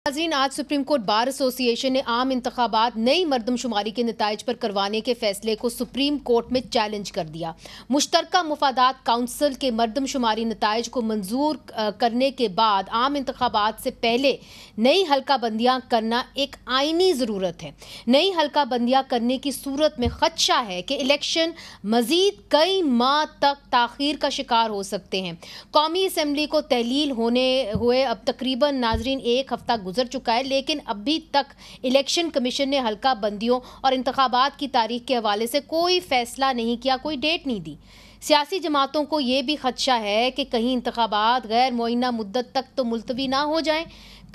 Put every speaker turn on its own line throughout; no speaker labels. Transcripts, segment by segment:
नाज़रीन, आज supreme court bar association ने आम इंतखाबात नई मरदमशुमारी के नताइज पर करवाने के फैसले को सुप्रीम कोर्ट में चैलेंज कर दिया। मुश्तरका मुफादात काउंसिल के मरदमशुमारी नताइज को मंजूर करने के बाद आम इंतखाबात से पहले नई हल्का बंदियाँ करना एक आइनी ज़रूरत है। नई हल्का बंदियाँ करने की सूरत में खदशा है कि इलेक्शन मज़ीद कई माह तक ताख़ीर का शिकार हो सकते हैं। कौमी असम्बली को तहलील होने हुए अब तकरीबन नाज़रीन एक हफ्ता गुजर चुका है, लेकिन अभी तक इलेक्शन कमीशन ने हल्का बंदियों और इंतखाबात की तारीख के हवाले से कोई फैसला नहीं किया, कोई डेट नहीं दी। सियासी जमातों को ये भी खदशा है कि कहीं इंतखाबात गैर मुअय्यना मुद्दत तक तो मुलतवी ना हो जाएं।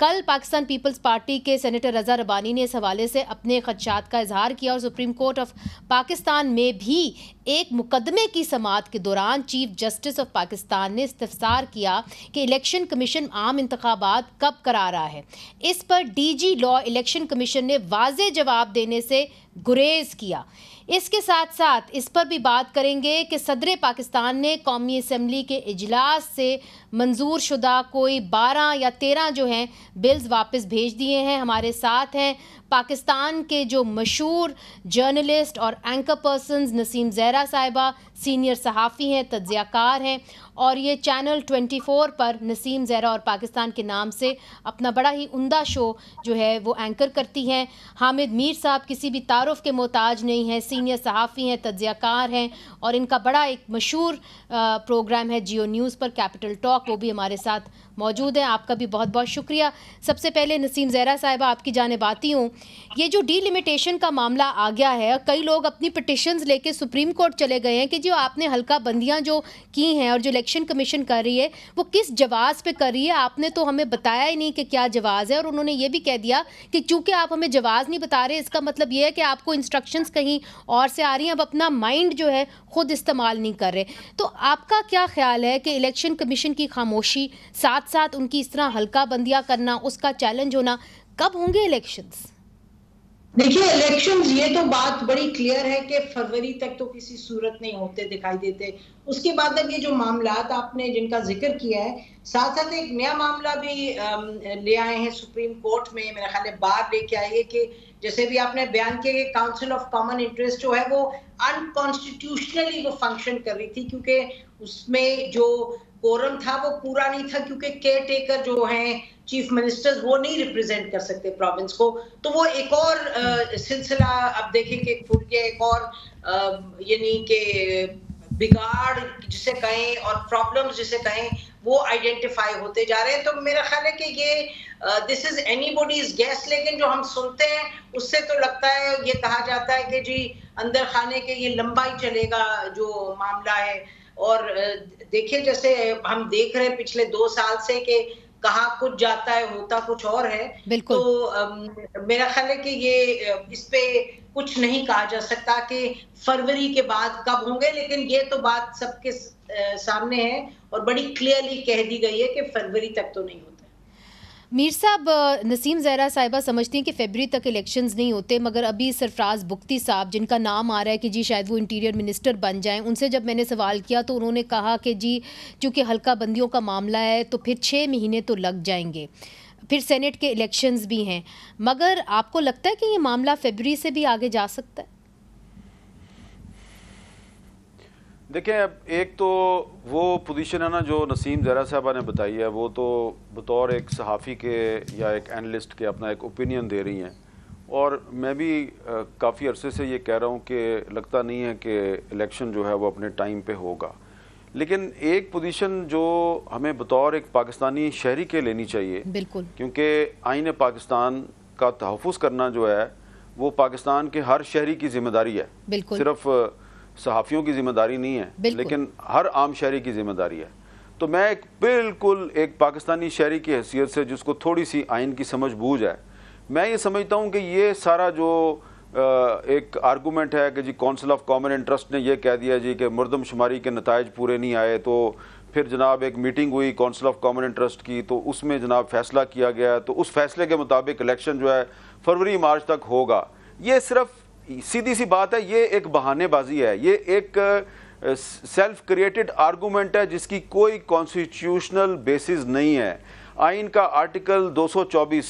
कल पाकिस्तान पीपल्स पार्टी के सेनेटर रज़ा रबानी ने इस हवाले से अपने खदशात का इजहार किया और सुप्रीम कोर्ट ऑफ पाकिस्तान में भी एक मुकदमे की समाअत के दौरान चीफ जस्टिस ऑफ पाकिस्तान ने इस्तफसार किया कि इलेक्शन कमीशन आम इंतखाबात कब करा रहा है। इस पर डीजी लॉ इलेक्शन कमीशन ने वाज़ेह जवाब देने से गुरेज किया। इसके साथ साथ इस पर भी बात करेंगे कि सदर पाकिस्तान ने कौमी असम्बली के इजलास से मंजूर शुदा कोई 12 या 13 जो हैं बिल्स वापस भेज दिए हैं। हमारे साथ हैं पाकिस्तान के जो मशहूर जर्नलिस्ट और एंकर पर्सन्स नसीम ज़हरा साहिबा, सीनियर सहाफ़ी हैं, तज्ज़ियाकार हैं और ये चैनल 24 पर नसीम ज़हरा और पाकिस्तान के नाम से अपना बड़ा ही उम्दा शो जो है वो एंकर करती हैं। हामिद मीर साहब किसी भी तारुफ के मोहताज नहीं हैं, सीनियर सहाफ़ी हैं, तज्ज़ियाकार हैं और इनका बड़ा एक मशहूर प्रोग्राम है जियो न्यूज़ पर, कैपिटल टॉक, वो भी हमारे साथ मौजूद हैं। आपका भी बहुत बहुत शुक्रिया। सबसे पहले नसीम ज़हरा साहिबा, आपकी जानिब आती हूँ। ये जो डीलिमिटेशन का मामला आ गया है, कई लोग अपनी पिटिशंस लेके सुप्रीम कोर्ट चले गए हैं कि जो आपने हल्का बंदियाँ जो की हैं और जो इलेक्शन कमीशन कर रही है वो किस जवाज़ पे कर रही है, आपने तो हमें बताया ही नहीं कि क्या जवाज़ है। और उन्होंने ये भी कह दिया कि चूँकि आप हमें जवाज़ नहीं बता रहे, इसका मतलब ये है कि आपको इंस्ट्रक्शंस कहीं और से आ रही हैं, अब अपना माइंड जो है ख़ुद इस्तेमाल नहीं कर रहे। तो आपका क्या ख्याल है कि इलेक्शन कमीशन की खामोशी, साथ साथ उनकी इस तरह हल्का बंदियाँ करना, उसका चैलेंज होना, कब होंगे इलेक्शंस?
देखिए, इलेक्शंस, ये तो बात बड़ी क्लियर है कि फरवरी तक तो किसी सूरत नहीं होते दिखाई देते। उसके बाद अब ये जो मामलात आपने जिनका जिक्र किया है, साथ साथ एक नया मामला भी ले आए हैं सुप्रीम कोर्ट में, मेरा ख्याल है बार लेके आए कि जैसे भी आपने बयान किया कि काउंसिल ऑफ कॉमन इंटरेस्ट जो है वो अनकॉन्स्टिट्यूशनली वो फंक्शन कर रही थी, क्योंकि उसमें जो कोरम था वो पूरा नहीं था, क्योंकि केयर टेकर जो हैं चीफ मिनिस्टर्स वो नहीं रिप्रेजेंट कर सकते प्रोविंस को। तो वो एक और सिलसिला अब देखें कि खुल गया, एक और यानी कि बिगाड़ जिसे कहें और प्रॉब्लम्स जिसे कहें वो आइडेंटिफाई होते जा रहे हैं। तो मेरा ख्याल है कि ये दिस इज एनीबॉडीज गेस, लेकिन जो हम सुनते हैं उससे तो लगता है, ये कहा जाता है कि जी अंदर खाने के ये लंबा ही चलेगा जो मामला है। और देखिए, जैसे हम देख रहे हैं पिछले 2 साल से कि कहाँ कुछ जाता है, होता कुछ और है। तो मेरा ख्याल है कि ये इस पे कुछ नहीं कहा जा सकता कि फरवरी के बाद कब होंगे, लेकिन ये तो बात सबके सामने है और बड़ी क्लियरली कह दी गई है कि फरवरी तक तो नहीं होता।
मीर साहब, नसीम ज़हरा साहिबा समझती हैं कि फरवरी तक इलेक्शंस नहीं होते, मगर अभी सरफराज बुख्ती साहब, जिनका नाम आ रहा है कि जी शायद वो इंटीरियर मिनिस्टर बन जाएं, उनसे जब मैंने सवाल किया तो उन्होंने कहा कि जी चूँकि हल्का बंदियों का मामला है तो फिर 6 महीने तो लग जाएंगे, फिर सेनेट के इलेक्शंस भी हैं। मगर आपको लगता है कि ये मामला फरवरी से भी आगे जा सकता है?
देखें, अब एक तो वो पोजीशन है ना जो नसीम ज़हरा साहबा ने बताई है, वो तो बतौर एक सहाफ़ी के या एक एनालिस्ट के अपना एक ओपिनियन दे रही हैं, और मैं भी काफ़ी अरसे से ये कह रहा हूँ कि लगता नहीं है कि इलेक्शन जो है वो अपने टाइम पे होगा। लेकिन एक पोजीशन जो हमें बतौर एक पाकिस्तानी शहरी के लेनी चाहिए, बिल्कुल, क्योंकि आईन पाकिस्तान का तहफ़्फ़ुज़ करना जो है वो पाकिस्तान के हर शहरी की जिम्मेदारी है, सिर्फ सहाफ़ियों की जिम्मेदारी नहीं है, लेकिन हर आम शहरी की जिम्मेदारी है। तो मैं बिल्कुल एक पाकिस्तानी शहरी की हैसियत से, जिसको थोड़ी सी आइन की समझ बूझ है, मैं ये समझता हूँ कि ये सारा जो एक आर्गूमेंट है कि जी काउंसिल ऑफ कॉमन इंटरेस्ट ने ये कह दिया जी कि मरदमशुमारी के नताइज पूरे नहीं आए, तो फिर जनाब एक मीटिंग हुई काउंसिल ऑफ कॉमन इंटरेस्ट की, तो उसमें जनाब फैसला किया गया, तो उस फैसले के मुताबिक इलेक्शन जो है फरवरी मार्च तक होगा। ये सिर्फ सीधी सी बात है, ये एक बहानेबाजी है, ये एक सेल्फ क्रिएटेड आर्गूमेंट है जिसकी कोई कॉन्स्टिट्यूशनल बेसिस नहीं है। आइन का आर्टिकल 224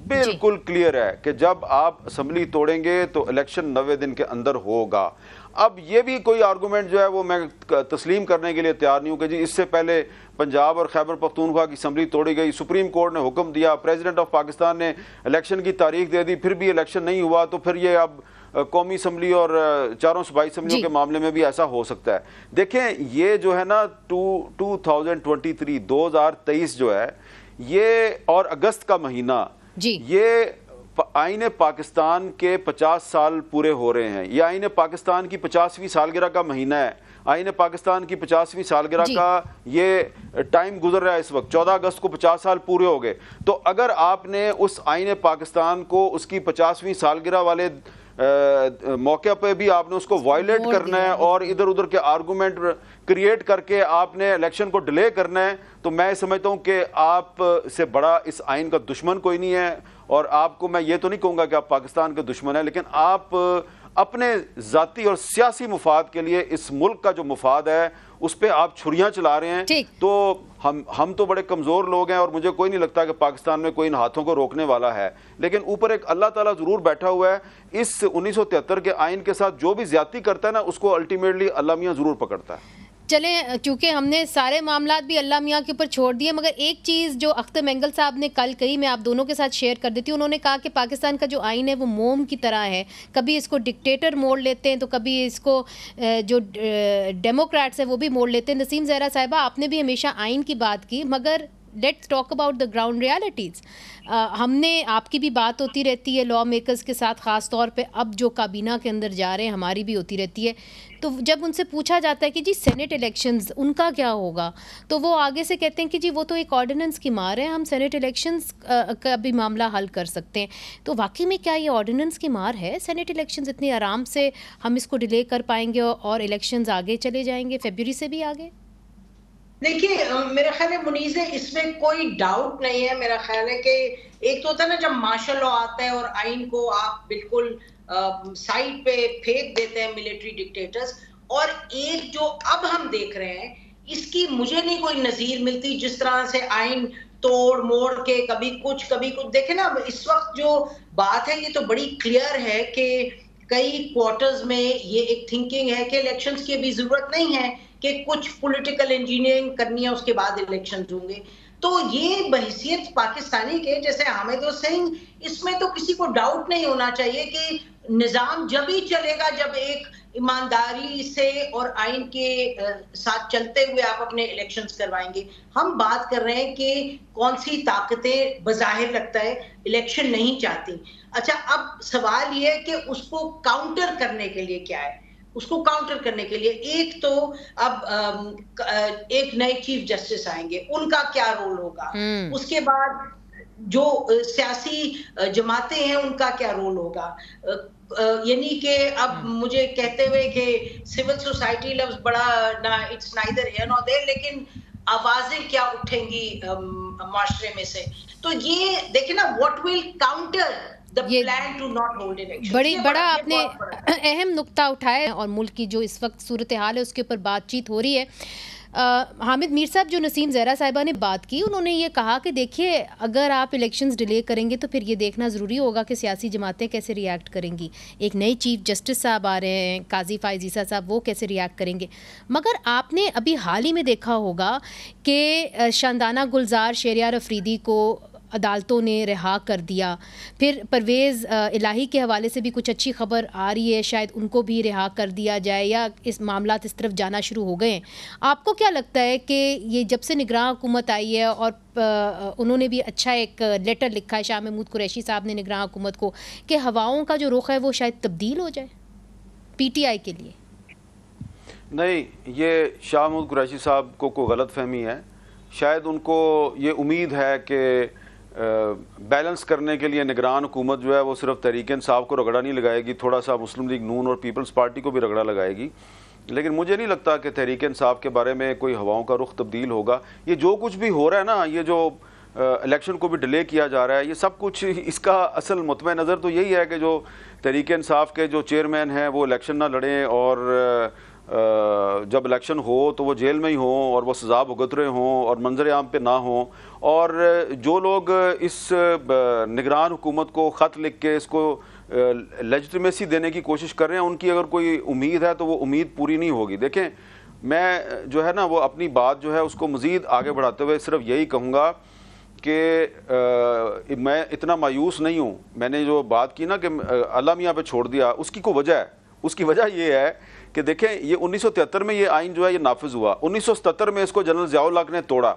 बिल्कुल क्लियर है कि जब आप असम्बली तोड़ेंगे तो इलेक्शन 90 दिन के अंदर होगा। अब ये भी कोई आर्गूमेंट जो है वो मैं तस्लीम करने के लिए तैयार नहीं हूँ कि जी इससे पहले पंजाब और खैबर पख्तूनख्वा की असम्बली तोड़ी गई, सुप्रीम कोर्ट ने हुक्म दिया, प्रेसिडेंट ऑफ पाकिस्तान ने इलेक्शन की तारीख दे दी, फिर भी इलेक्शन नहीं हुआ, तो फिर ये अब कौमी असम्बली और चारों सूबाई असम्बलियों के मामले में भी ऐसा हो सकता है। देखें ये जो है ना 2023 जो है ये और अगस्त का महीना ये आईने पाकिस्तान के 50 साल पूरे हो रहे हैं। ये आईने पाकिस्तान की 50वीं सालगिरह का महीना है। आईने पाकिस्तान की 50वीं सालगिरह का ये टाइम गुजर रहा है इस वक्त। 14 अगस्त को 50 साल पूरे हो गए। तो अगर आपने उस आईने पाकिस्तान को उसकी 50वीं सालगिरह वाले मौके पे भी आपने उसको वायलेट करना है और इधर उधर के आर्गूमेंट क्रिएट करके आपने इलेक्शन को डिले करना है, तो मैं समझता हूं कि आप से बड़ा इस आइन का दुश्मन कोई नहीं है। और आपको मैं ये तो नहीं कहूंगा कि आप पाकिस्तान के दुश्मन हैं, लेकिन आप अपने जाती और सियासी मुफाद के लिए इस मुल्क का जो मुफाद है उस पर आप छुरियां चला रहे हैं। तो हम तो बड़े कमज़ोर लोग हैं और मुझे कोई नहीं लगता कि पाकिस्तान में कोई इन हाथों को रोकने वाला है, लेकिन ऊपर एक अल्लाह ताला ज़रूर बैठा हुआ है। इस 1973 के आइन के साथ जो भी ज्यादती करता है ना उसको अल्टीमेटली अल्लाह मियाँ ज़रूर पकड़ता है।
चलें, चूँकि हमने सारे मामलात भी अल्लाह मियाँ के ऊपर छोड़ दिए, मगर एक चीज़ जो अख्तर मेंगल साहब ने कल कही मैं आप दोनों के साथ शेयर कर देती हूँ। उन्होंने कहा कि पाकिस्तान का जो आइन है वो मोम की तरह है, कभी इसको डिक्टेटर मोड़ लेते हैं तो कभी इसको जो डेमोक्रेट्स है वो भी मोड़ लेते हैं। नसीम ज़हरा साहिबा, आपने भी हमेशा आइन की बात की, मगर let's talk about the ground realities. हमने आपकी भी बात होती रहती है लॉ मेकर्स के साथ, ख़ास तौर पे अब जो काबीना के अंदर जा रहे हैं हमारी भी होती रहती है। तो जब उनसे पूछा जाता है कि जी सेनेट इलेक्शंस उनका क्या होगा, तो वो आगे से कहते हैं कि जी वो तो एक ऑर्डिनेंस की मार है, हम सेनेट इलेक्शंस का भी मामला हल कर सकते हैं। तो वाकई में क्या ये ऑर्डिनेंस की मार है? सेनेट इलेक्शंस इतनी आराम से हम इसको डिले कर पाएंगे और इलेक्शंस आगे चले जाएंगे, फरवरी से भी आगे?
देखिए, मेरा ख्याल है मुनीज़, इसमें कोई डाउट नहीं है। मेरा ख्याल है कि एक तो होता है ना जब मार्शल लॉ आता है और आइन को आप बिल्कुल साइड पे फेंक देते हैं मिलिट्री डिक्टेटर्स, और एक जो अब हम देख रहे हैं इसकी मुझे नहीं कोई नजीर मिलती। जिस तरह से आइन तोड़ मोड़ के कभी कुछ देखे ना, इस वक्त जो बात है ये तो बड़ी क्लियर है कि कई क्वार्टर्स में ये एक थिंकिंग है कि इलेक्शंस की अभी जरूरत नहीं है, कि कुछ पॉलिटिकल इंजीनियरिंग करनी है उसके बाद इलेक्शन होंगे। तो ये बहैसियत पाकिस्तानी के, जैसे हामिद हुसैन, इसमें तो किसी को डाउट नहीं होना चाहिए कि निजाम जब ही चलेगा जब एक ईमानदारी से और आइन के साथ चलते हुए आप अपने इलेक्शंस करवाएंगे। हम बात कर रहे हैं कि कौन सी ताकतें बज़ाहिर लगता है इलेक्शन नहीं चाहती। अच्छा, अब सवाल ये है कि उसको काउंटर करने के लिए क्या है। उसको काउंटर करने के लिए एक तो अब एक नए चीफ जस्टिस आएंगे, उनका क्या रोल होगा, उसके बाद जो सियासी जमातें हैं उनका क्या रोल होगा। यानी कि अब मुझे कहते हुए कि सिविल सोसाइटी लफ्ज बड़ा ना, it's neither here nor there, लेकिन आवाजें क्या उठेंगी माशरे में से। तो ये देखिए ना, व्हाट विल काउंटर
ये बड़ा आपने अहम नुक्ता उठाया और मुल्क की जो इस वक्त सूरत हाल है उसके ऊपर बातचीत हो रही है। हामिद मीर साहब, जो नसीम ज़हरा साहिबा ने बात की, उन्होंने ये कहा कि देखिए अगर आप इलेक्शंस डिले करेंगे तो फिर ये देखना ज़रूरी होगा कि सियासी जमातें कैसे रिएक्ट करेंगी। एक नई चीफ जस्टिस साहब आ रहे हैं, काजी फ़ाइज़ ईसा साहब, वो कैसे रिएक्ट करेंगे। मगर आपने अभी हाल ही में देखा होगा कि शानदाना गुलजार शहरियार अफरीदी को अदालतों ने रिहा कर दिया, फिर परवेज़ इलाही के हवाले से भी कुछ अच्छी खबर आ रही है, शायद उनको भी रिहा कर दिया जाए या इस मामलात इस तरफ जाना शुरू हो गए हैं। आपको क्या लगता है कि ये जब से निगरान हुकूमत आई है और उन्होंने भी अच्छा एक लेटर लिखा है शाह महमूद कुरैशी साहब ने निगरान हुकूमत को, कि हवाओं का जो रुख है वो शायद तब्दील हो जाए PTI के लिए?
नहीं, ये शाह महमूद कुरैशी साहब को गलत फहमी है। शायद उनको ये उम्मीद है कि बैलेंस करने के लिए निगरान हुकूमत जो है वो सिर्फ तहरीक इंसाफ को रगड़ा नहीं लगाएगी, थोड़ा सा मुस्लिम लीग नून और पीपल्स पार्टी को भी रगड़ा लगाएगी। लेकिन मुझे नहीं लगता कि तहरीक इंसाफ के बारे में कोई हवाओं का रुख तब्दील होगा। ये जो कुछ भी हो रहा है ना, ये जो इलेक्शन को भी डिले किया जा रहा है, ये सब कुछ इसका असल मुतमे नज़र तो यही है कि जो तहरीक इंसाफ के जो चेयरमैन हैं वो इलेक्शन ना लड़ें और जब इलेक्शन हो तो वो जेल में ही हों और वो सज़ा भुगत रहे हों और मंजर आम पे ना हों, और जो लोग इस निगरान हुकूमत को ख़त लिख के इसको लेजिटिमेसी देने की कोशिश कर रहे हैं, उनकी अगर कोई उम्मीद है तो वो उम्मीद पूरी नहीं होगी। देखें, मैं जो है ना वो अपनी बात जो है उसको मज़ीद आगे बढ़ाते हुए सिर्फ यही कहूँगा कि मैं इतना मायूस नहीं हूँ। मैंने जो बात की ना कि अल्लाह मियाँ पे छोड़ दिया, उसकी कोई वजह है। उसकी वजह ये है कि देखें, ये 1973 में ये आइन जो है ये नाफिज हुआ, 1977 में इसको जनरल ज़ियाउल हक ने तोड़ा,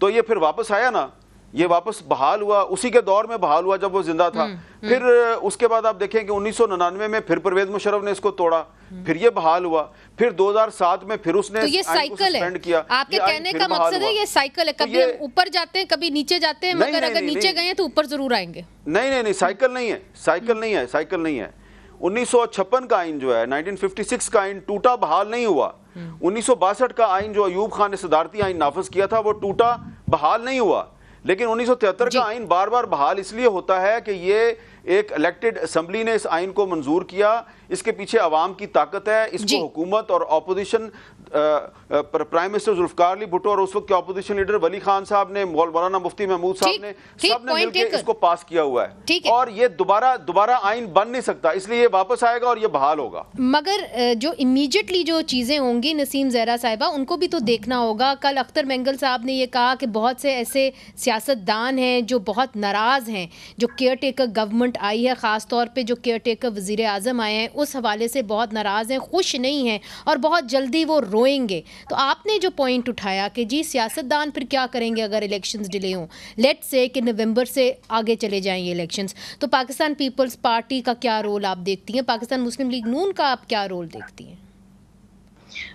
तो ये फिर वापस आया ना, ये वापस बहाल हुआ, उसी के दौर में बहाल हुआ जब वो जिंदा था। फिर उसके बाद आप देखें कि 1999 में फिर परवेज मुशर्रफ ने इसको तोड़ा, फिर ये बहाल हुआ, फिर 2007 में फिर उसने
तो ये साइकिल है।
किया।
आपके कहने का मकसद है ये साइकिल है, कभी हम ऊपर जाते हैं कभी नीचे जाते हैं, मगर अगर नीचे गए तो ऊपर जरूर आएंगे।
नहीं, साइकिल नहीं है, साइकिल नहीं है। 1956 का आइन जो है, 1956 का आइन टूटा, बहाल नहीं हुआ। 1962 का आइन जो अयूब खान ने सदारती आइन नाफिज किया था वो टूटा, बहाल नहीं हुआ। लेकिन 1973 का आइन बार बार बहाल इसलिए होता है कि ये एक इलेक्टेड असेंबली ने इस आइन को मंजूर किया, इसके पीछे अवाम की ताकत है, इसको हुकूमत और opposition prime minister Zulfikar Ali Bhutto और उस वक्त के ऑपोजिशन लीडर वली खान साहब ने, मौलाना मुफ्ती महमूद साहब ने, सबने मिलकर इसको पास किया हुआ है। और ये दोबारा आइन बन नहीं सकता, इसलिए ये वापस आएगा और ये बहाल होगा।
मगर जो इमीडिएटली जो चीजें होंगी, नसीम ज़हरा साहिबा, उनको भी तो देखना होगा। कल अख्तर मेंगल साहब ने ये कहा कि बहुत से ऐसे सियासतदान हैं जो बहुत नाराज हैं, जो केयर टेकर गवर्नमेंट आई है, ख़ास तौर पे जो केयर टेकर वज़ीर आज़म आए हैं, उस हवाले से बहुत नाराज़ हैं, खुश नहीं हैं और बहुत जल्दी वो रोएंगे। तो आपने जो पॉइंट उठाया कि जी सियासतदान फिर क्या करेंगे अगर इलेक्शंस डिले हों, लेट्स से कि नवंबर से आगे चले जाएं ये इलेक्शंस, तो पाकिस्तान पीपल्स पार्टी का क्या रोल आप देखती हैं, पाकिस्तान मुस्लिम लीग नून का आप क्या रोल देखती हैं?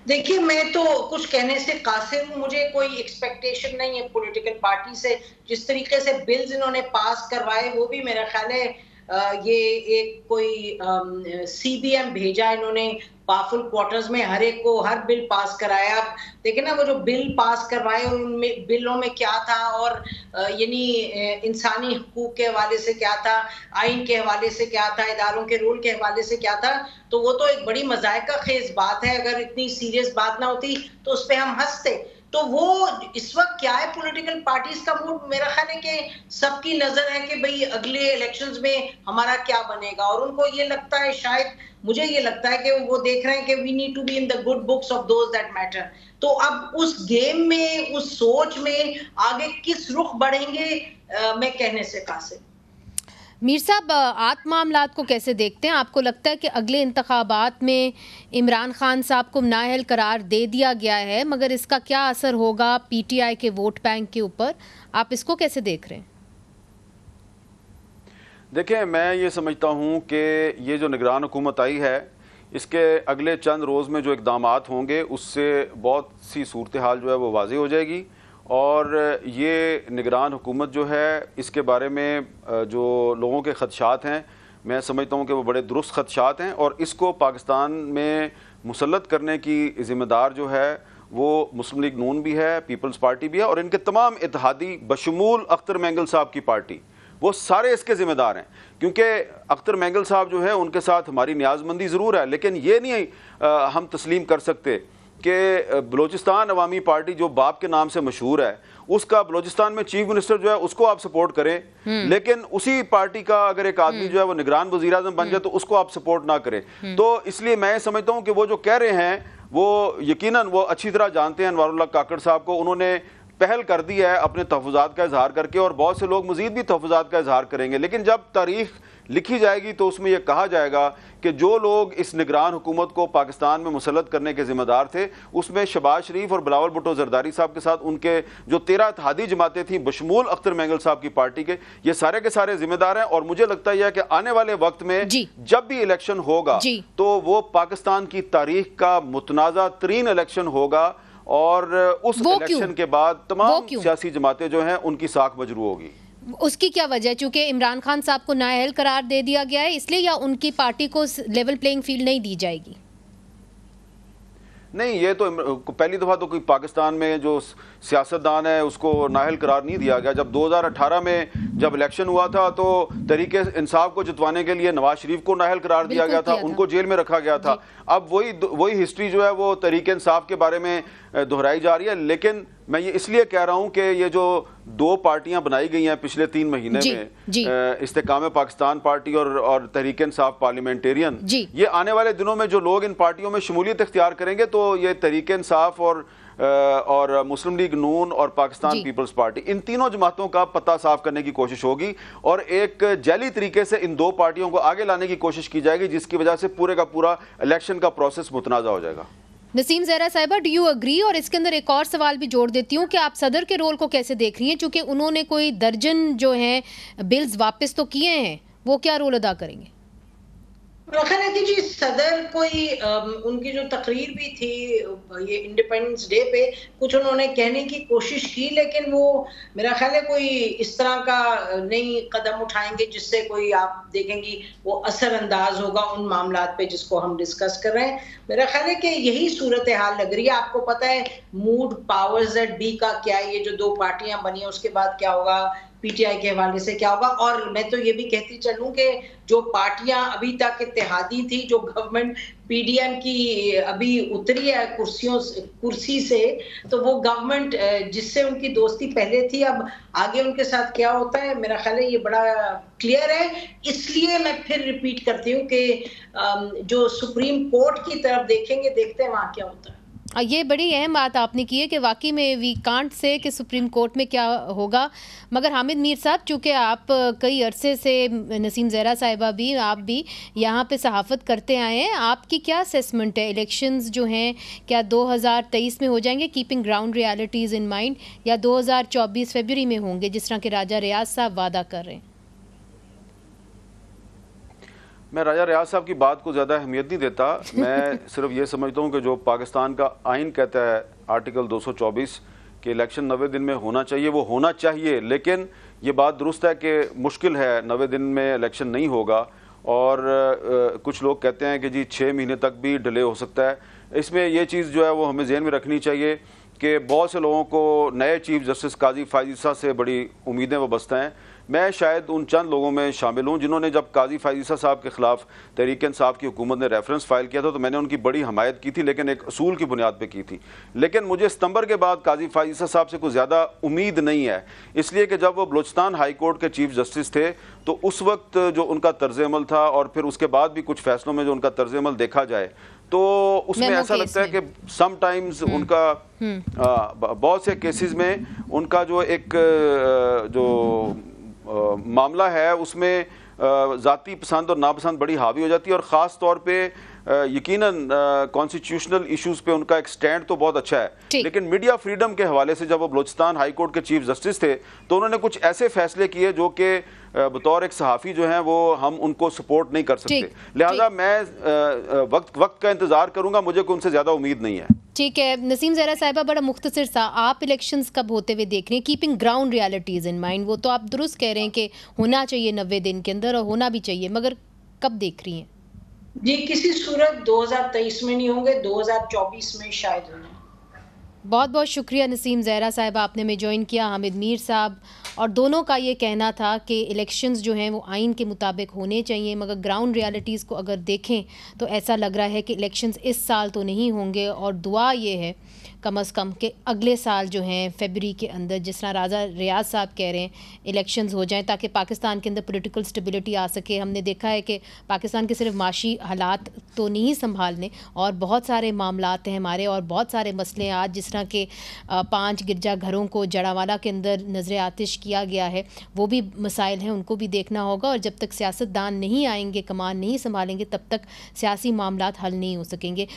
देखिए, मैं तो कुछ कहने से कासिर हूँ, मुझे कोई एक्सपेक्टेशन नहीं है पॉलिटिकल पार्टी से। जिस तरीके से बिल्स इन्होंने पास करवाए वो भी मेरा ख्याल है ये एक कोई CBM भेजा इन्होंने पावरफुल क्वार्टर्स में, हर एक को हर बिल पास कराया। आप देखें ना वो जो बिल पास करवाए उनमें बिलों में क्या था, और यानी इंसानी हकूक के हवाले से क्या था, आइन के हवाले से क्या था, इदारों के रूल के हवाले से क्या था, तो वो तो एक बड़ी मजायका खेज बात है। अगर इतनी सीरियस बात ना होती तो उस पर हम हंसते। तो वो इस वक्त क्या है पॉलिटिकल पार्टीज का मूड, मेरा ख्याल है कि सबकी नजर है कि भाई अगले इलेक्शंस में हमारा क्या बनेगा, और उनको ये लगता है, शायद मुझे ये लगता है कि वो देख रहे हैं कि we need to be in the good books of those that matter. तो अब उस गेम में, उस सोच में आगे किस रुख बढ़ेंगे, मैं कहने से कासिर।
मीर साहब, आत मामलात को कैसे देखते हैं? आपको लगता है कि अगले इंतखाबात में इमरान खान साहब को नाअहल करार दे दिया गया है, मगर इसका क्या असर होगा PTI के वोट बैंक के ऊपर, आप इसको कैसे देख रहे हैं?
देखें, मैं ये समझता हूँ कि ये जो निगरान हुकूमत आई है, इसके अगले चंद रोज़ में जो इक़दामात होंगे उससे बहुत सी सूरत हाल जो है वो वाज़ेह हो जाएगी। और ये निगरान हुकूमत जो है इसके बारे में जो लोगों के ख़दशात हैं, मैं समझता हूँ कि वो बड़े दुरुस्त ख़दशात हैं, और इसको पाकिस्तान में मुसल्लत करने की ज़िम्मेदार जो है वो मुस्लिम लीग नून भी है, पीपल्स पार्टी भी है, और इनके तमाम इत्तेहादी बशमूल अख्तर मेंगल साहब की पार्टी, वो सारे इसके ज़िम्मेदार हैं। क्योंकि अख्तर मेंगल साहब जो है उनके साथ हमारी न्याज़मंदी ज़रूर है, लेकिन ये नहीं हम तस्लीम कर सकते कि बलोचिस्तान अवामी पार्टी जो बाप के नाम से मशहूर है, उसका बलोचिस्तान में चीफ मिनिस्टर जो है उसको आप सपोर्ट करें, लेकिन उसी पार्टी का अगर एक आदमी जो है वो निगरान वज़ीर आज़म बन जाए तो उसको आप सपोर्ट ना करें। तो इसलिए मैं समझता हूँ कि वो जो कह रहे हैं वो यकीनन वो अच्छी तरह जानते हैं अनवारुल्लाह काकड़ साहब को। उन्होंने पहल कर दी है अपने तहफ़्फ़ुज़ात का इजहार करके, और बहुत से लोग मज़ीद भी तहफ़्फ़ुज़ात का इजहार करेंगे। लेकिन जब तारीख लिखी जाएगी तो उसमें यह कहा जाएगा कि जो लोग इस निगरान हुकूमत को पाकिस्तान में मुसल्लत करने के ज़िम्मेदार थे, उसमें शहबाज शरीफ और बिलावल भुट्टो जरदारी साहब के साथ उनके जो 13 इत्तेहादी जमातें थीं बशमूल अख्तर मेंगल साहब की पार्टी के, ये सारे के सारे ज़िम्मेदार हैं। और मुझे लगता है कि आने वाले वक्त में जब भी इलेक्शन होगा तो वो पाकिस्तान की तारीख का मुतनाज़ा तरीन इलेक्शन होगा, और उस इलेक्शन के बाद तमाम सियासी जमातें जो हैं उनकी साख मजरू होगी।
उसकी क्या वजह है? चूंकि इमरान खान साहब को नाअहल करार दे दिया गया है, इसलिए, या उनकी पार्टी को लेवल प्लेइंग फील्ड नहीं दी जाएगी?
नहीं, ये तो पहली दफ़ा तो कोई पाकिस्तान में जो सियासतदान है उसको नाअहल करार नहीं दिया गया। जब 2018 में जब इलेक्शन हुआ था तो तहरीक इंसाफ को जितवाने के लिए नवाज शरीफ को नाअहल करार दिया गया था, उनको जेल में रखा गया था। अब वही हिस्ट्री जो है वो तहरीक इंसाफ के बारे में दोहराई जा रही है। लेकिन मैं ये इसलिए कह रहा हूं कि ये जो दो पार्टियां बनाई गई हैं पिछले 3 महीने में, इस्तेकाम पाकिस्तान पार्टी और तहरीक इंसाफ पार्लियामेंटेरियन, ये आने वाले दिनों में जो लोग इन पार्टियों में शमूलियत इख्तियार करेंगे तो ये तहरीक इंसाफ और मुस्लिम लीग नून और पाकिस्तान पीपल्स पार्टी, इन तीनों जमातों का पता साफ करने की कोशिश होगी और एक जैली तरीके से इन दो पार्टियों को आगे लाने की कोशिश की जाएगी, जिसकी वजह से पूरे का पूरा इलेक्शन का प्रोसेस मुतनाज़ा हो जाएगा।
नसीम ज़हरा साहिबा, डू यू अग्री? और इसके अंदर एक और सवाल भी जोड़ देती हूँ कि आप सदर के रोल को कैसे देख रही हैं, चूंकि उन्होंने कोई दर्जन जो है बिल्स वापस तो किए हैं, वो क्या रोल अदा करेंगे?
रखा है कि जी सदर कोई उनकी जो तकरीर भी थी ये इंडिपेंडेंस डे पे, कुछ उन्होंने कहने की कोशिश की, लेकिन वो मेरा ख्याल है कोई इस तरह का नहीं कदम उठाएंगे जिससे कोई आप देखेंगी वो असरअंदाज होगा उन मामलात पे जिसको हम डिस्कस कर रहे हैं। मेरा ख्याल है कि यही सूरत हाल लग रही है। आपको पता है मूड पावर्स एट बी का क्या है, ये जो दो पार्टियां बनी है उसके बाद क्या होगा, पीटीआई के हवाले से क्या होगा। और मैं तो ये भी कहती चलूं कि जो पार्टियां अभी तक इत्तेहादी थी, जो गवर्नमेंट पीडीएम की अभी उतरी है कुर्सी से, तो वो गवर्नमेंट जिससे उनकी दोस्ती पहले थी, अब आगे उनके साथ क्या होता है मेरा ख्याल है ये बड़ा क्लियर है। इसलिए मैं फिर रिपीट करती हूँ कि जो सुप्रीम कोर्ट की तरफ देखेंगे, देखते हैं वहां क्या होता है।
ये बड़ी अहम बात आपने की है कि वाकई में वी कांट से कि सुप्रीम कोर्ट में क्या होगा। मगर हामिद मीर साहब, चूँकि आप कई अरसे से, नसीम ज़हरा साहिबा भी, आप भी यहाँ पे सहाफ़त करते आए हैं, आपकी क्या असेसमेंट है? इलेक्शंस जो हैं क्या 2023 में हो जाएंगे keeping ground realities in mind, या 2024 फरवरी में होंगे जिस तरह के राजा रियाज साहब वादा कर रहे हैं?
मैं राजा रियाज साहब की बात को ज़्यादा अहमियत नहीं देता। मैं सिर्फ ये समझता हूँ कि जो पाकिस्तान का आइन कहता है आर्टिकल 224 कि इलेक्शन 90 दिन में होना चाहिए, वो होना चाहिए। लेकिन ये बात दुरुस्त है कि मुश्किल है, 90 दिन में इलेक्शन नहीं होगा। और कुछ लोग कहते हैं कि जी 6 महीने तक भी डिले हो सकता है। इसमें ये चीज़ जो है वो हमें ज़हन में रखनी चाहिए कि बहुत से लोगों को नए चीफ जस्टिस काजी फायज़ ईसा से बड़ी उम्मीदें वाबस्ता हैं। मैं शायद उन चंद लोगों में शामिल हूँ जिन्होंने जब काजी फायज़ ईसा साहब के ख़िलाफ़ तहरीक इंसाफ की हुकूमत ने रेफरेंस फाइल किया था तो मैंने उनकी बड़ी हमायत की थी, लेकिन एक असूल की बुनियाद पे की थी। लेकिन मुझे सितंबर के बाद काजी फायज़ ईसा साहब से कुछ ज़्यादा उम्मीद नहीं है, इसलिए कि जब वो बलूचिस्तान हाई कोर्ट के चीफ जस्टिस थे तो उस वक्त जो उनका तर्ज अमल था और फिर उसके बाद भी कुछ फैसलों में जो उनका तर्ज अमल देखा जाए तो उसमें ऐसा लगता है कि समटाइम्स उनका बहुत से केसेस में उनका जो एक जो मामला है उसमें ज़ाती पसंद और नापसंद बड़ी हावी हो जाती है। और ख़ास तौर पे यकीनन कॉन्स्टिट्यूशनल इश्यूज़ पे उनका एक स्टैंड तो बहुत अच्छा है, लेकिन मीडिया फ्रीडम के हवाले से जब वो बलूचिस्तान हाई कोर्ट के चीफ जस्टिस थे तो उन्होंने कुछ ऐसे फैसले किए जो कि बतौर एक सहाफ़ी जो हैं वो हम उनको सपोर्ट नहीं कर सकते। लिहाजा मैं वक्त का इंतज़ार करूँगा, मुझे कोई उनसे ज़्यादा उम्मीद नहीं है।
ठीक है नसीम ज़हरा साहिबा, बड़ा मुख्तसर सा, आप इलेक्शंस कब होते हुए देख रहे हैं keeping ground realities in mind? वो तो आप दुरुस्त कह रहे हैं कि होना चाहिए 90 दिन के अंदर और होना भी चाहिए, मगर कब देख रही हैं?
जी किसी सूरत 2023 में नहीं होंगे, 2024 में शायद होंगे।
बहुत बहुत शुक्रिया नसीम ज़हरा साहिबा, आपने में ज्वाइन किया। हामिद मीर साहब, और दोनों का ये कहना था कि इलेक्शंस जो हैं वो आइन के मुताबिक होने चाहिए, मगर ग्राउंड रियलिटीज़ को अगर देखें तो ऐसा लग रहा है कि इलेक्शंस इस साल तो नहीं होंगे। और दुआ ये है कम अज़ कम कि अगले साल जो हैं फरवरी के अंदर, जिस तरह राजा रियाज साहब कह रहे हैं, इलेक्शंस हो जाएं ताकि पाकिस्तान के अंदर पॉलिटिकल स्टेबिलिटी आ सके। हमने देखा है कि पाकिस्तान के सिर्फ माशी हालात तो नहीं संभालने, और बहुत सारे मामलात हैं हमारे और बहुत सारे मसले हैं। आज जिस तरह के 5 गिरजा घरों को जड़ावाला के अंदर नजर आतिश किया गया है, वो भी मसाइल हैं, उनको भी देखना होगा। और जब तक सियासतदान नहीं आएंगे, कमान नहीं संभालेंगे, तब तक सियासी मामलात हल नहीं हो सकेंगे।